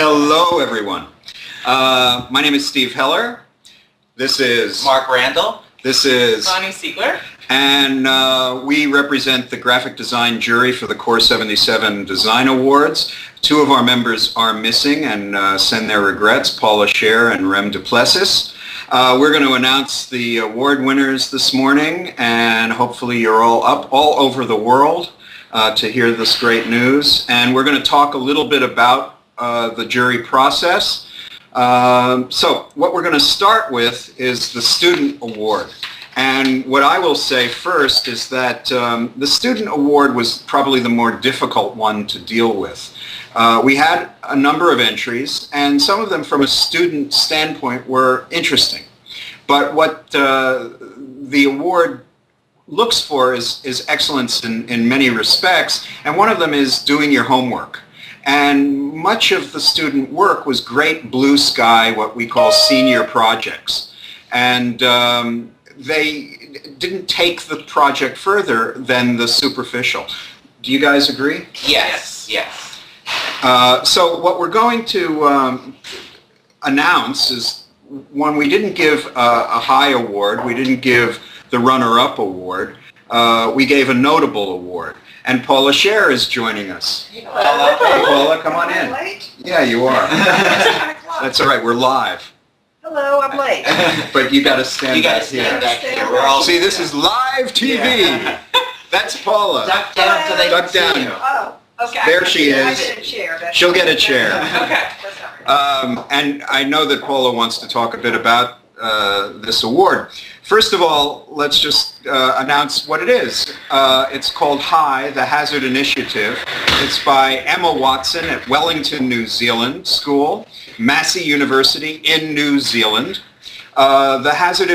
Hello, everyone. My name is Steve Heller. This is Mark Randall. This is Siegler. And we represent the graphic design jury for the Core 77 Design Awards. Two of our members are missing and send their regrets, Paula Scher and Rem Duplessis. We're going to announce the award winners this morning, and hopefully you're all up all over the world to hear this great news. And we're going to talk a little bit about the jury process. So what we're going to start with is the Student Award. And what I will say first is that the Student Award was probably the more difficult one to deal with. We had a number of entries, and some of them from a student standpoint were interesting. But what the award looks for is excellence in many respects, and one of them is doing your homework. And much of the student work was great blue sky, what we call senior projects. And they didn't take the project further than the superficial. Do you guys agree? Yes, yes. So what we're going to announce is, one, we didn't give a high award, we didn't give the runner-up award, we gave a notable award. And Paula Scher is joining us. Paula. Hey, Paula, come on in. Late? Yeah, you are. That's all right, we're live. Hello, I'm late. But you got to stand You gotta back here. stand back here. We're all See, this is live TV. Yeah. That's Paula. duck down so they Duck can down. see you. Oh, okay. There she I is. get a chair. That's She'll get a chair. Okay. That's all right. And I know that Paula wants to talk a bit about this award. First of all, let's just announce what it is. It's called HI, the Hazard Initiative. It's by Emma Watson at Wellington, New Zealand School, Massey University in New Zealand. The Hazard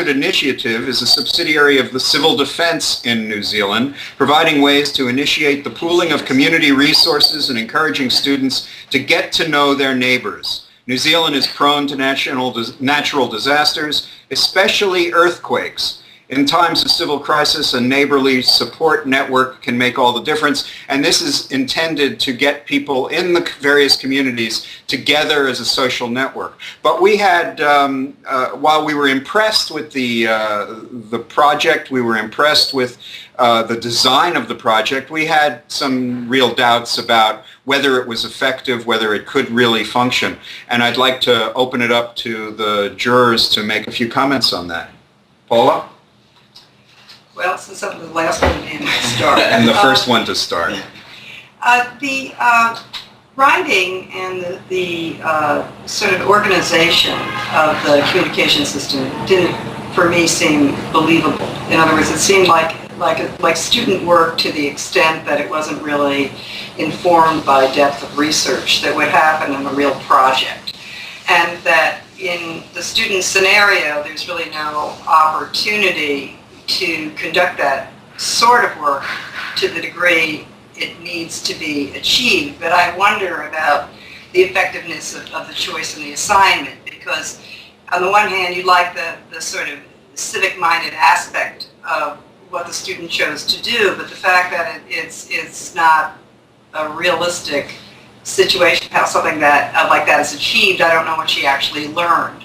Initiative is a subsidiary of the Civil Defence in New Zealand, providing ways to initiate the pooling of community resources and encouraging students to get to know their neighbors. New Zealand is prone to natural disasters, especially earthquakes. In times of civil crisis, a neighborly support network can make all the difference, and this is intended to get people in the various communities together as a social network. But we had, while we were impressed with the project, we were impressed with the design of the project, we had some real doubts about whether it was effective, whether it could really function. And I'd like to open it up to the jurors to make a few comments on that. Paula? Well, since I'm the last one in, I'll start. And the first one to start. The writing and the sort of organization of the communication system didn't, for me, seem believable. In other words, it seemed like student work to the extent that it wasn't really informed by depth of research that would happen in a real project. And that in the student scenario, there's really no opportunity to conduct that sort of work to the degree it needs to be achieved. But I wonder about the effectiveness of the choice and the assignment, because on the one hand, you like the sort of civic-minded aspect of what the student chose to do, but the fact that it's not a realistic situation, how something like that is achieved, I don't know what she actually learned.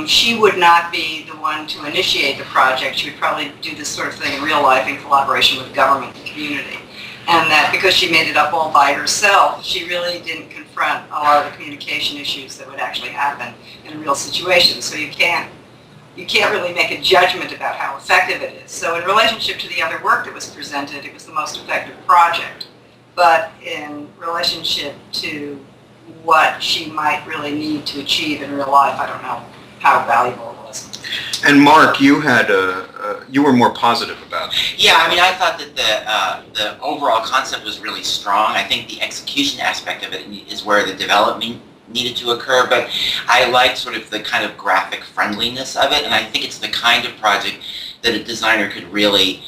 She would not be the one to initiate the project. She would probably do this sort of thing in real life in collaboration with government and community. And that because she made it up all by herself, she really didn't confront a lot of the communication issues that would actually happen in a real situation. So you can't really make a judgment about how effective it is. So in relationship to the other work that was presented, it was the most effective project. But in relationship to what she might really need to achieve in real life, I don't know how valuable it was. And Mark, you had you were more positive about it. Yeah, I mean, I thought that the overall concept was really strong. I think the execution aspect of it is where the development needed to occur, but I liked sort of the kind of graphic friendliness of it, and I think it's the kind of project that a designer could really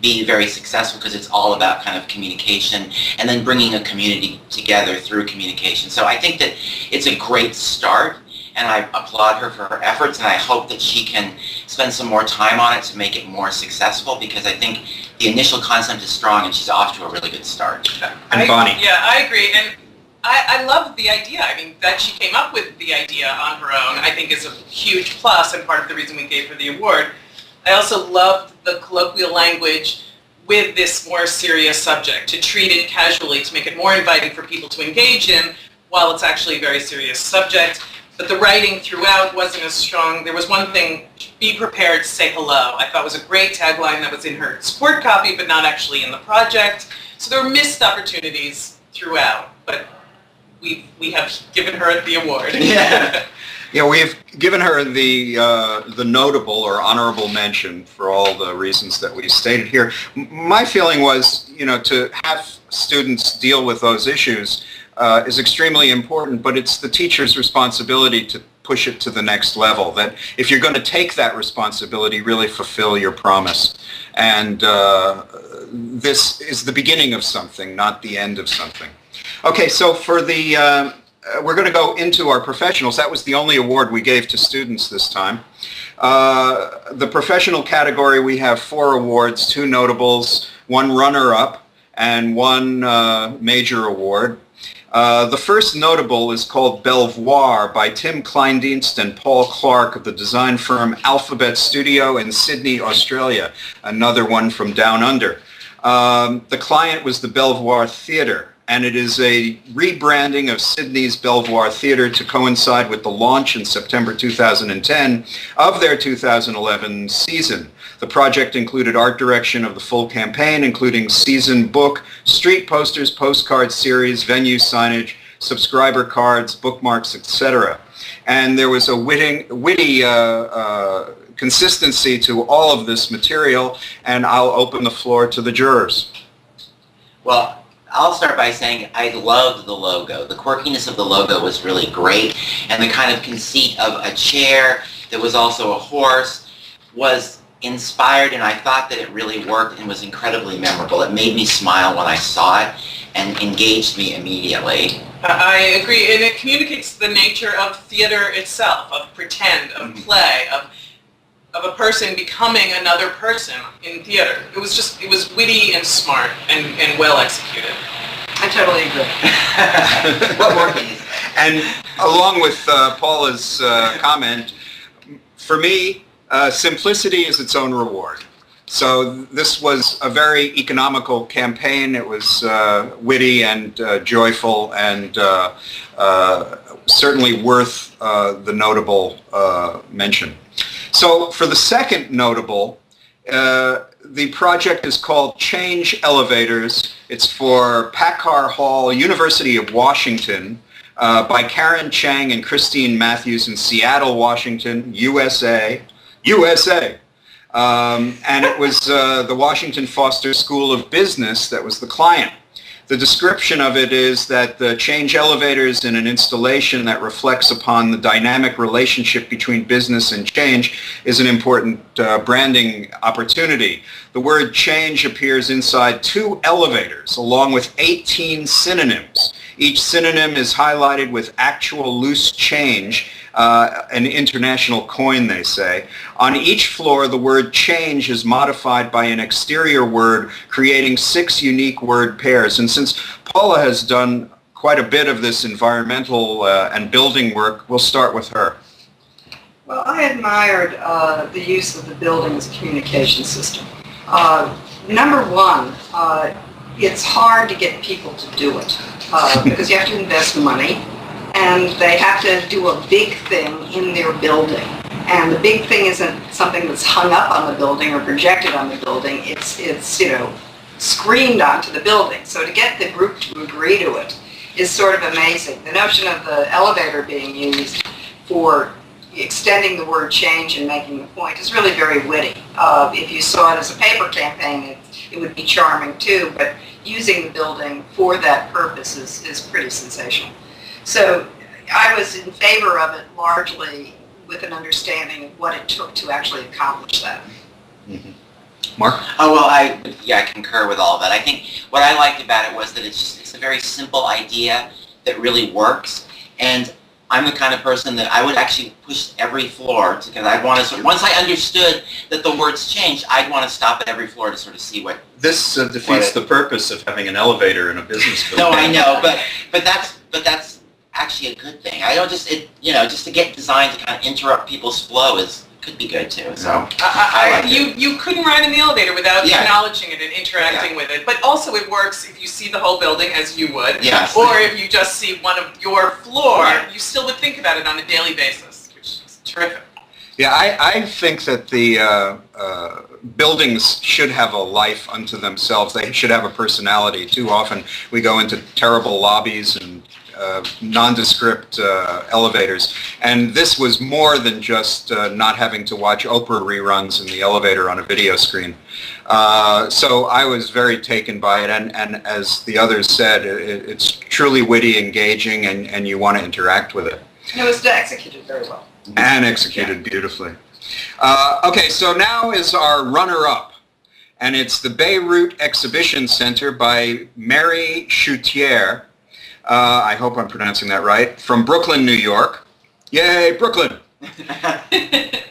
be very successful, because it's all about kind of communication and then bringing a community together through communication. So I think that it's a great start, and I applaud her for her efforts, and I hope that she can spend some more time on it to make it more successful, because I think the initial concept is strong and she's off to a really good start. And Bonnie. Yeah, I agree. And I love the idea. I mean, that she came up with the idea on her own, I think is a huge plus and part of the reason we gave her the award. I also loved the colloquial language with this more serious subject, to treat it casually, to make it more inviting for people to engage in, while it's actually a very serious subject. But the writing throughout wasn't as strong. There was one thing, be prepared to say hello. I thought was a great tagline that was in her support copy, but not actually in the project. So there were missed opportunities throughout, but we have given her the award. Yeah. Yeah, we've given her the notable or honorable mention for all the reasons that we stated here. My feeling was, to have students deal with those issues is extremely important, but it's the teacher's responsibility to push it to the next level. That if you're going to take that responsibility, really fulfill your promise. And this is the beginning of something, not the end of something. Okay, so for the we're going to go into our professionals. That was the only award we gave to students this time. The professional category, we have 4 awards, 2 notables, 1 runner-up, and 1 major award. The first notable is called Belvoir by Tim Kleindienst and Paul Clark of the design firm Alphabet Studio in Sydney, Australia, another one from Down Under. The client was the Belvoir Theatre, and it is a rebranding of Sydney's Belvoir Theatre to coincide with the launch in September 2010 of their 2011 season. The project included art direction of the full campaign, including season book, street posters, postcard series, venue signage, subscriber cards, bookmarks, etc. And there was a witty consistency to all of this material, and I'll open the floor to the jurors. Well, I'll start by saying I loved the logo. The quirkiness of the logo was really great, and the kind of conceit of a chair that was also a horse was inspired, and I thought that it really worked and was incredibly memorable. It made me smile when I saw it and engaged me immediately. I agree, and it communicates the nature of theater itself, of pretend, of play, of a person becoming another person in theater. It was witty and smart and well executed. I totally agree. What more can you say? And along with Paula's comment, for me, simplicity is its own reward. So this was a very economical campaign. It was witty and joyful, and certainly worth the notable mention. So for the second notable, the project is called Change Elevators. It's for Packard Hall, University of Washington, by Karen Chang and Christine Matthews in Seattle, Washington, USA. And it was the Washington Foster School of Business that was the client. The description of it is that the change elevators in an installation that reflects upon the dynamic relationship between business and change is an important branding opportunity. The word change appears inside 2 elevators along with 18 synonyms. Each synonym is highlighted with actual loose change, an international coin, they say. On each floor, the word change is modified by an exterior word, creating 6 unique word pairs. And since Paula has done quite a bit of this environmental and building work, we'll start with her. Well, I admired the use of the building as a communication system. Number one, it's hard to get people to do it because you have to invest money, and they have to do a big thing in their building. And the big thing isn't something that's hung up on the building or projected on the building. It's screened onto the building. So to get the group to agree to it is sort of amazing. The notion of the elevator being used for extending the word change and making the point is really very witty. If you saw it as a paper campaign, it would be charming too, but using the building for that purpose is pretty sensational. So I was in favor of it largely with an understanding of what it took to actually accomplish that. Mm-hmm. Mark? Oh, well, I concur with all of that. I think what I liked about it was that it's a very simple idea that really works. And I'm the kind of person that I would actually push every floor because I'd want to sort of, once I understood that the words changed, I'd want to stop at every floor to sort of see what. This defeats the purpose of having an elevator in a business building. No, I know, but that's actually a good thing. I don't just just to get design to kind of interrupt people's flow could be good too. So you couldn't ride in the elevator without Yeah. acknowledging it and interacting with it. But also it works if you see the whole building as you would, Yes. or if you just see one of your floor, Right. you still would think about it on a daily basis, which is terrific. Yeah, I think that the buildings should have a life unto themselves. They should have a personality. Too often we go into terrible lobbies and nondescript elevators. And this was more than just not having to watch Oprah reruns in the elevator on a video screen. So I was very taken by it. And as the others said, it's truly witty, engaging, and you want to interact with it. And it was executed very well. And executed beautifully. Okay, so now is our runner-up. And it's the Beirut Exhibition Center by Mary Choutier. I hope I'm pronouncing that right. From Brooklyn, New York. Yay, Brooklyn!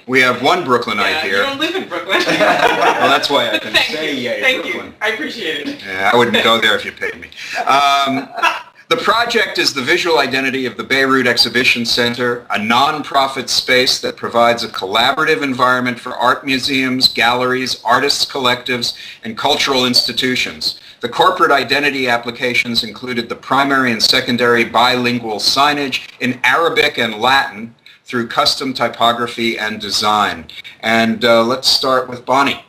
We have one Brooklynite You here. don't live in Brooklyn. Well, that's why I can Thank say you. yay, Thank Brooklyn. you. I appreciate it. Yeah, I wouldn't go there if you paid me. The project is the visual identity of the Beirut Exhibition Center, a non-profit space that provides a collaborative environment for art museums, galleries, artists' collectives, and cultural institutions. The corporate identity applications included the primary and secondary bilingual signage in Arabic and Latin through custom typography and design. And let's start with Bonnie.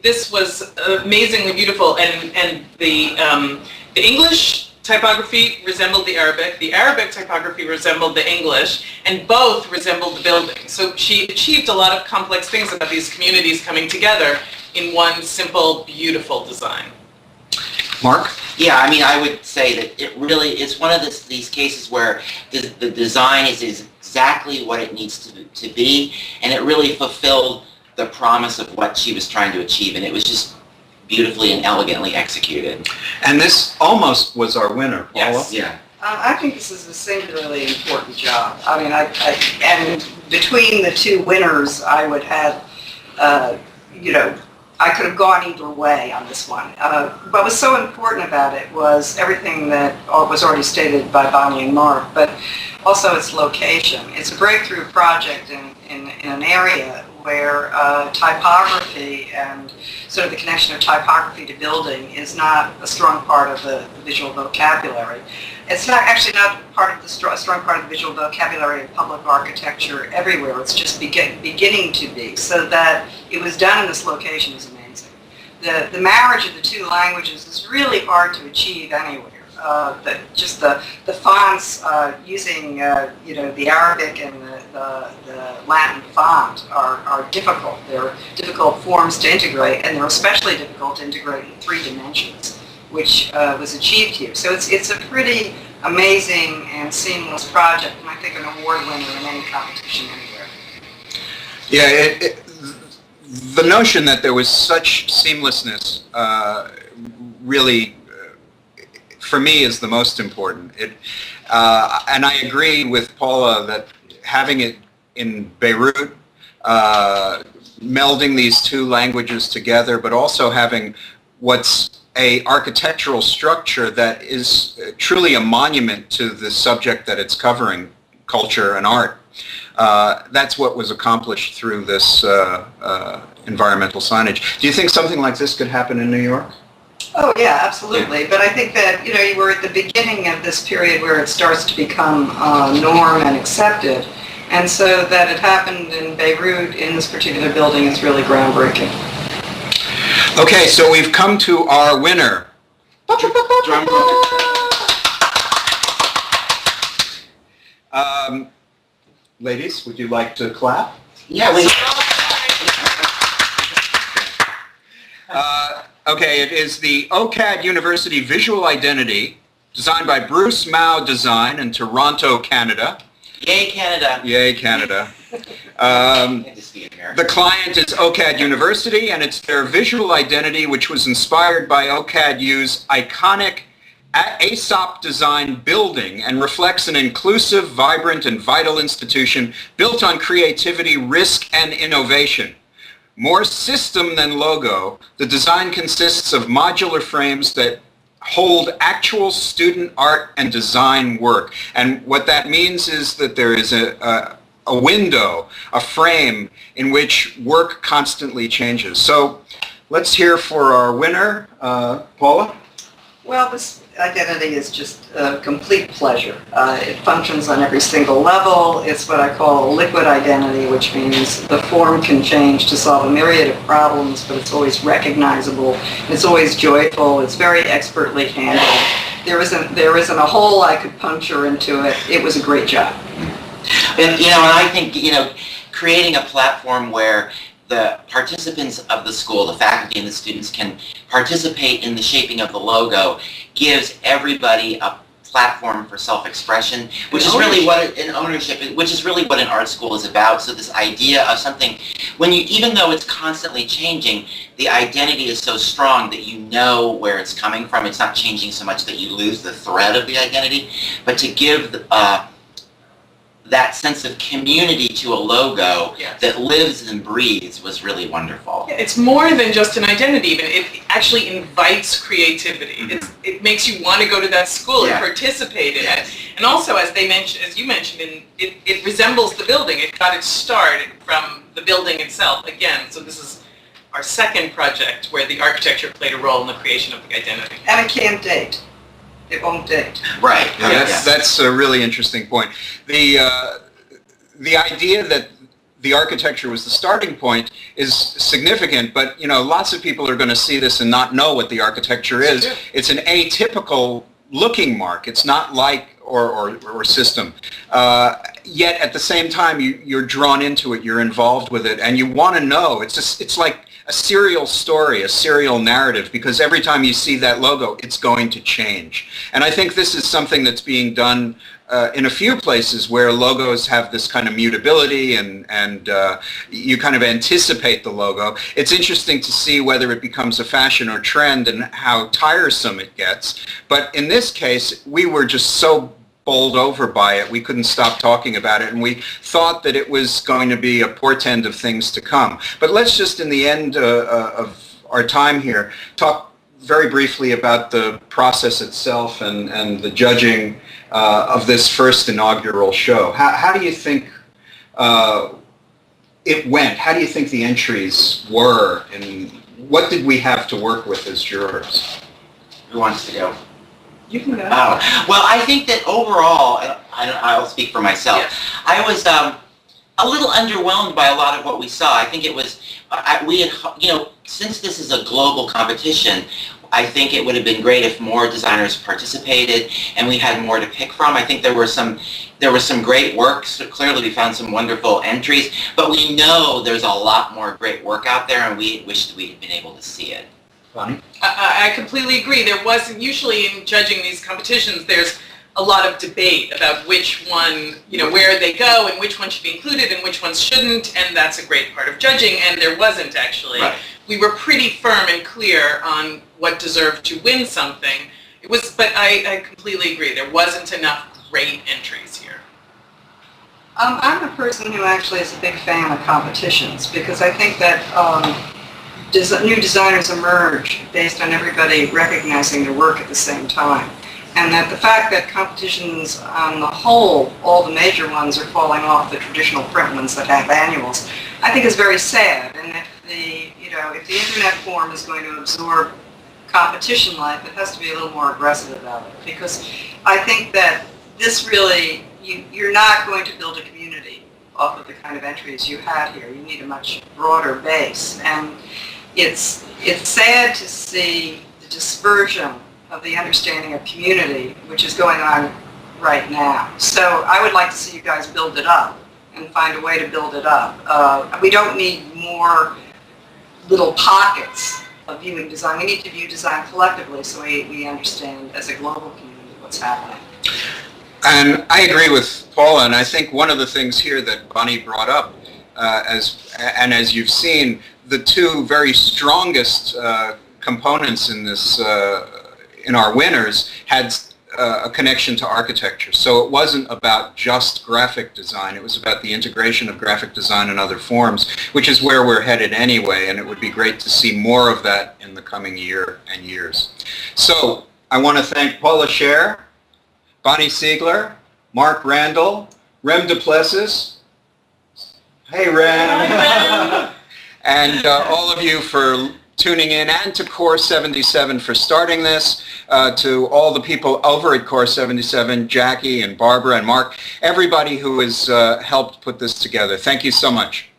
This was amazingly beautiful, and the English typography resembled the Arabic typography resembled the English, and both resembled the building. So she achieved a lot of complex things about these communities coming together in one simple, beautiful design. Mark? Yeah, I mean, I would say that it really is one of these cases where the design is exactly what it needs to be, and it really fulfilled the promise of what she was trying to achieve, and it was just beautifully and elegantly executed. And this almost was our winner, Paula. Yes. Yeah. I think this is a singularly important job. I mean, and between the two winners, I would have, I could have gone either way on this one. What was so important about it was everything that was already stated by Bonnie and Mark, but also its location. It's a breakthrough project in an area where typography and sort of the connection of typography to building is not a strong part of the visual vocabulary. It's not part of the strong part of the visual vocabulary of public architecture everywhere. It's just beginning to be. So that it was done in this location is amazing. The marriage of the two languages is really hard to achieve anywhere. The fonts using the Arabic and the Latin font are difficult. They're difficult forms to integrate, and they're especially difficult to integrate in 3 dimensions, which was achieved here. So it's a pretty amazing and seamless project, and I think an award winner in any competition anywhere. Yeah, the notion that there was such seamlessness really, for me, is the most important. And I agree with Paula that having it in Beirut, melding these two languages together, but also having what's a architectural structure that is truly a monument to the subject that it's covering, culture and art. That's what was accomplished through this environmental signage. Do you think something like this could happen in New York? Oh yeah, absolutely. But I think that you were at the beginning of this period where it starts to become norm and accepted, and so that it happened in Beirut in this particular building is really groundbreaking. Okay, so we've come to our winner. Drum roll. Ladies, would you like to clap? Yeah, we. Okay, it is the OCAD University Visual Identity, designed by Bruce Mao Design in Toronto, Canada. Yay, Canada. Yay, Canada. Good to see you here. The client is OCAD University, and it's their visual identity, which was inspired by OCAD U's iconic Aesop designed building and reflects an inclusive, vibrant, and vital institution built on creativity, risk, and innovation. More system than logo, the design consists of modular frames that hold actual student art and design work. And what that means is that there is a window, a frame in which work constantly changes. So let's hear for our winner, Paula. Well, this identity is just a complete pleasure. It functions on every single level. It's what I call a liquid identity, which means the form can change to solve a myriad of problems, but it's always recognizable. It's always joyful. It's very expertly handled. There isn't a hole I could puncture into it. It was a great job. And I think, creating a platform where the participants of the school, the faculty and the students, can participate in the shaping of the logo gives everybody a platform for self-expression, which is really what an ownership, which is really what an art school is about. So this idea of something, even though it's constantly changing, the identity is so strong that you know where it's coming from. It's not changing so much that you lose the thread of the identity, but to give that sense of community to a logo that lives and breathes was really wonderful. Yeah, it's more than just an identity even. It actually invites creativity. Mm-hmm. It makes you want to go to that school and Yeah. participate in Yes. it. And also, as you mentioned, it resembles the building. It got its start from the building itself again. So this is our second project where the architecture played a role in the creation of the identity. And it can't date. It won't date. Right. Yeah, that's a really interesting point. The idea that the architecture was the starting point is significant, but lots of people are going to see this and not know what the architecture is. Sure. It's an atypical looking mark. It's not like or system. Yet at the same time, you're drawn into it. You're involved with it, and you want to know. It's like a serial story, a serial narrative, because every time you see that logo, it's going to change. And I think this is something that's being done in a few places where logos have this kind of mutability and you kind of anticipate the logo. It's interesting to see whether it becomes a fashion or trend and how tiresome it gets. But in this case, we were just so bowled over by it, we couldn't stop talking about it, and we thought that it was going to be a portend of things to come. But let's just, in the end of our time here, talk very briefly about the process itself and the judging of this first inaugural show. How do you think it went? How do you think the entries were, and what did we have to work with as jurors? Who wants to go? You can go. Oh, well, I think that overall, and I'll speak for myself, Yes. I was a little underwhelmed by a lot of what we saw. I think it was, since this is a global competition, I think it would have been great if more designers participated and we had more to pick from. I think there was some great work. So clearly we found some wonderful entries, but we know there's a lot more great work out there, and we wished we had been able to see it. Bonnie? I completely agree. There wasn't, usually in judging these competitions, there's a lot of debate about which one, where they go and which one should be included and which ones shouldn't, and that's a great part of judging, and there wasn't actually. Right. We were pretty firm and clear on what deserved to win something. But I completely agree. There wasn't enough great entries here. I'm a person who actually is a big fan of competitions, because I think that new designers emerge based on everybody recognizing their work at the same time. And that the fact that competitions on the whole, all the major ones, are falling off the traditional print ones that have annuals, I think is very sad. And if the internet form is going to absorb competition life, it has to be a little more aggressive about it. Because I think that this really, you're not going to build a community off of the kind of entries you had here. You need a much broader base. And it's sad to see the dispersion of the understanding of community, which is going on right now. So I would like to see you guys build it up and find a way to build it up. We don't need more little pockets of viewing design. We need to view design collectively so we understand as a global community what's happening. And I agree with Paula, and I think one of the things here that Bonnie brought up, as you've seen, the two very strongest components in this in our winners had a connection to architecture. So it wasn't about just graphic design. It was about the integration of graphic design and other forms, which is where we're headed anyway, and it would be great to see more of that in the coming year and years. So I want to thank Paula Scher, Bonnie Siegler, Mark Randall, Rem Duplessis. Hey, Rem. And all of you for tuning in, and to Core 77 for starting this, to all the people over at Core 77, Jackie and Barbara and Mark, everybody who has helped put this together. Thank you so much.